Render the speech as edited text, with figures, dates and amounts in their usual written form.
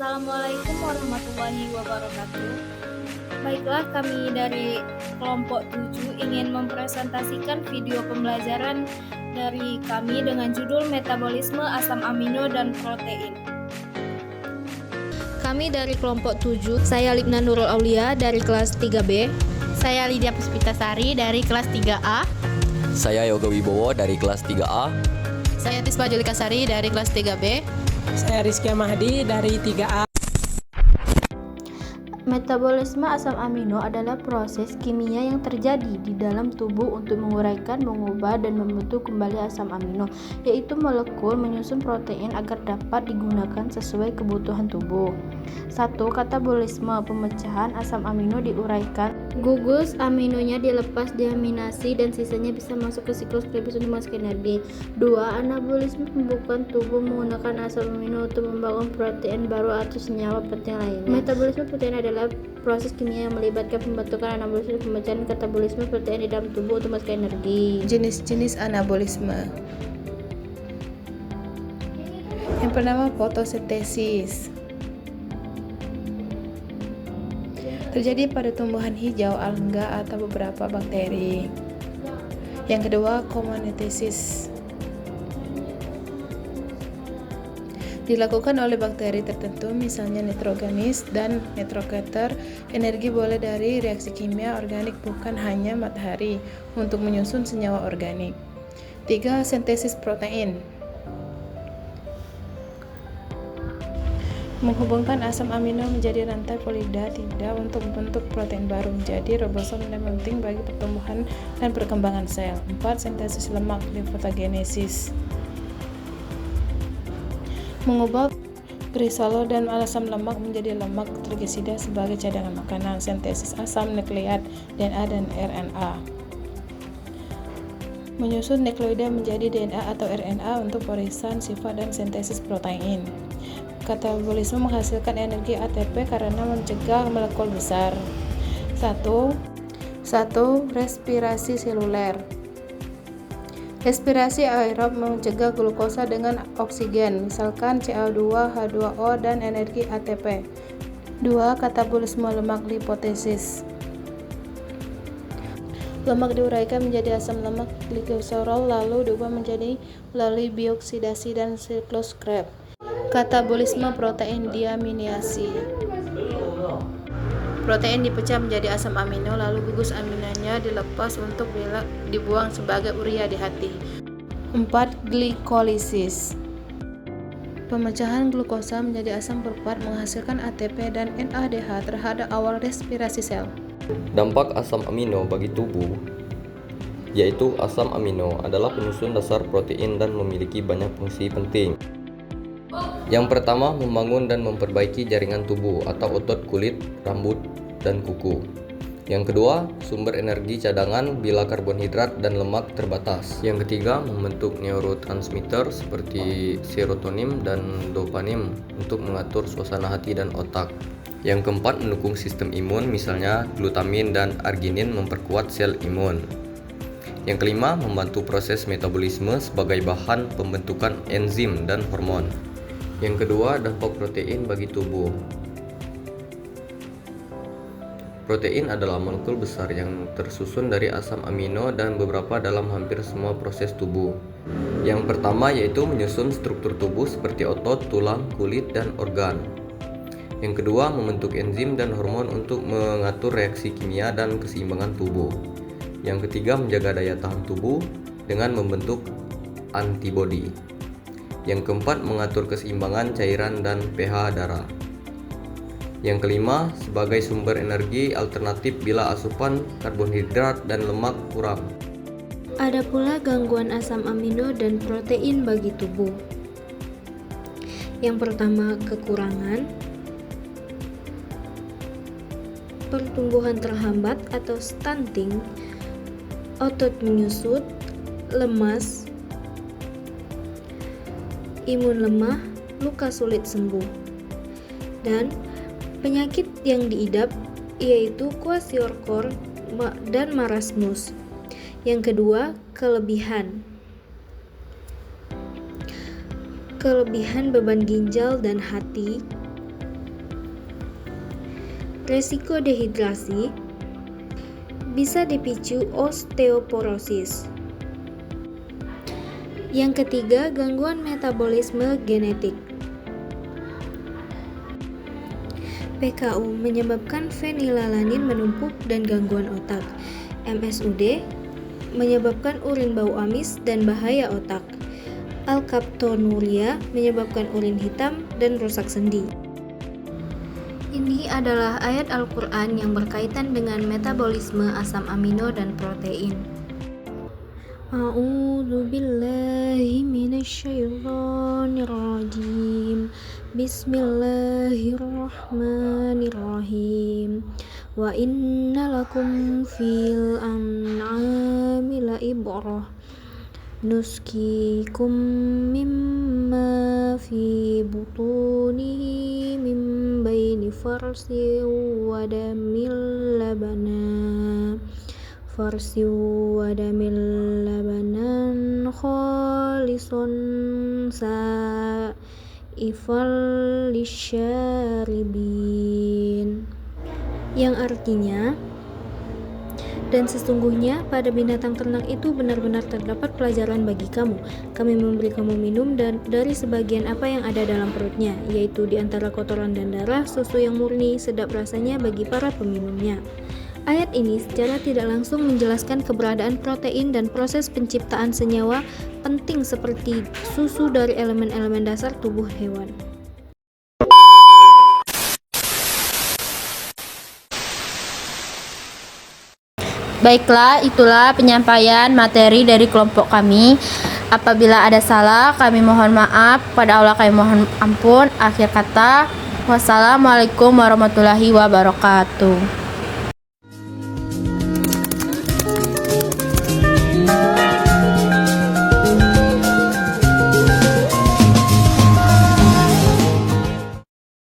Assalamualaikum warahmatullahi wabarakatuh. Baiklah, kami dari kelompok 7 ingin mempresentasikan video pembelajaran dari kami dengan judul Metabolisme Asam Amino dan Protein. Kami dari kelompok 7, saya Ligna Nurul Aulia dari kelas 3B. Saya Lydia Puspitasari dari kelas 3A. Saya Yoga Wibowo dari kelas 3A. Saya Tisba Julikasari dari kelas 3B. Saya Rizky Mahdi dari 3A. Metabolisme asam amino adalah proses kimia yang terjadi di dalam tubuh untuk menguraikan, mengubah, dan membentuk kembali asam amino, yaitu molekul menyusun protein agar dapat digunakan sesuai kebutuhan tubuh. 1. Katabolisme, pemecahan asam amino diuraikan, gugus aminonya dilepas diaminasi dan sisanya bisa masuk ke siklus Krebs untuk menghasilkan energi. 2. Anabolisme, pembukaan tubuh menggunakan asam amino untuk membangun protein baru atau senyawa penting lainnya. Metabolisme protein adalah proses kimia yang melibatkan pembentukan anabolisme dan pemecahan katabolisme protein di dalam tubuh untuk menghasilkan energi. Jenis-jenis anabolisme. Yang pertama, fotosintesis. Terjadi pada tumbuhan hijau, alga, atau beberapa bakteri. Yang kedua, komonetesis. Dilakukan oleh bakteri tertentu, misalnya Nitrogamis dan Nitroketer. Energi boleh dari reaksi kimia organik, bukan hanya matahari, untuk menyusun senyawa organik. 3. Sintesis protein. Menghubungkan asam amino menjadi rantai polipeptida untuk membentuk protein baru menjadi ribosom yang penting bagi pertumbuhan dan perkembangan sel. 4. Sintesis lemak, lipogenesis. Mengubah glisol dan asam lemak menjadi lemak trigliserida sebagai cadangan makanan. Sintesis asam nukleat, DNA dan RNA. Menyusun nukleoida menjadi DNA atau RNA untuk pemeriksaan sifat dan sintesis protein. Katabolisme menghasilkan energi ATP karena mencegah molekul besar. 1. Respirasi seluler. Respirasi aerob mencegah glukosa dengan oksigen, misalkan CO2, H2O, dan energi ATP. 2. Katabolisme lemak, lipotesis. Lemak diuraikan menjadi asam lemak gliserol lalu diubah menjadi melalui bioksidasi dan siklus Krebs. Katabolisme protein, diaminasi. Protein dipecah menjadi asam amino, lalu gugus aminonya dilepas untuk dibuang sebagai urea di hati. 4. Glikolisis. Pemecahan glukosa menjadi asam fosfat menghasilkan ATP dan NADH terhadap awal respirasi sel. Dampak asam amino bagi tubuh, yaitu asam amino adalah penyusun dasar protein dan memiliki banyak fungsi penting. Yang pertama, membangun dan memperbaiki jaringan tubuh atau otot kulit, rambut, dan kuku. Yang kedua, sumber energi cadangan bila karbohidrat dan lemak terbatas. Yang ketiga, membentuk neurotransmitter seperti serotonin dan dopamin untuk mengatur suasana hati dan otak. Yang keempat, mendukung sistem imun, misalnya glutamin dan arginin memperkuat sel imun. Yang kelima, membantu proses metabolisme sebagai bahan pembentukan enzim dan hormon. Yang kedua, dampak protein bagi tubuh. Protein adalah molekul besar yang tersusun dari asam amino dan beberapa dalam hampir semua proses tubuh. Yang pertama yaitu menyusun struktur tubuh seperti otot, tulang, kulit, dan organ. Yang kedua, membentuk enzim dan hormon untuk mengatur reaksi kimia dan keseimbangan tubuh. Yang ketiga, menjaga daya tahan tubuh dengan membentuk antibodi. Yang keempat, mengatur keseimbangan cairan dan pH darah. Yang kelima, sebagai sumber energi alternatif bila asupan karbohidrat dan lemak kurang. Ada pula gangguan asam amino dan protein bagi tubuh. Yang pertama, kekurangan, pertumbuhan terhambat atau stunting, otot menyusut, lemas, imun lemah, luka sulit sembuh. Dan penyakit yang diidap yaitu kwashiorkor dan marasmus. Yang kedua, kelebihan. Kelebihan beban ginjal dan hati, resiko dehidrasi, bisa dipicu osteoporosis. Yang ketiga, gangguan metabolisme genetik. PKU menyebabkan fenilalanin menumpuk dan gangguan otak. MSUD menyebabkan urin bau amis dan bahaya otak. Alkaptonuria menyebabkan urin hitam dan rusak sendi. Ini adalah ayat Al-Quran yang berkaitan dengan metabolisme asam amino dan protein. A'udzu billahi minasyaitonir rajim. Bismillahirrahmanirrahim. Wa inna lakum fil an'ami la'ibrah. Nuskikum mimma fi butunihi min baini farsi wa damil labana. Farsi wa damil labanan khalisun sa'ifal lisyaribin, yang artinya, dan sesungguhnya pada binatang ternak itu benar-benar terdapat pelajaran bagi kamu. Kami memberi kamu minum dari sebagian apa yang ada dalam perutnya, yaitu di antara kotoran dan darah, susu yang murni, sedap rasanya bagi para peminumnya. Ayat ini secara tidak langsung menjelaskan keberadaan protein dan proses penciptaan senyawa penting seperti susu dari elemen-elemen dasar tubuh hewan. Baiklah, itulah penyampaian materi dari kelompok kami. Apabila ada salah, kami mohon maaf. Pada Allah kami mohon ampun. Akhir kata, wassalamualaikum warahmatullahi wabarakatuh.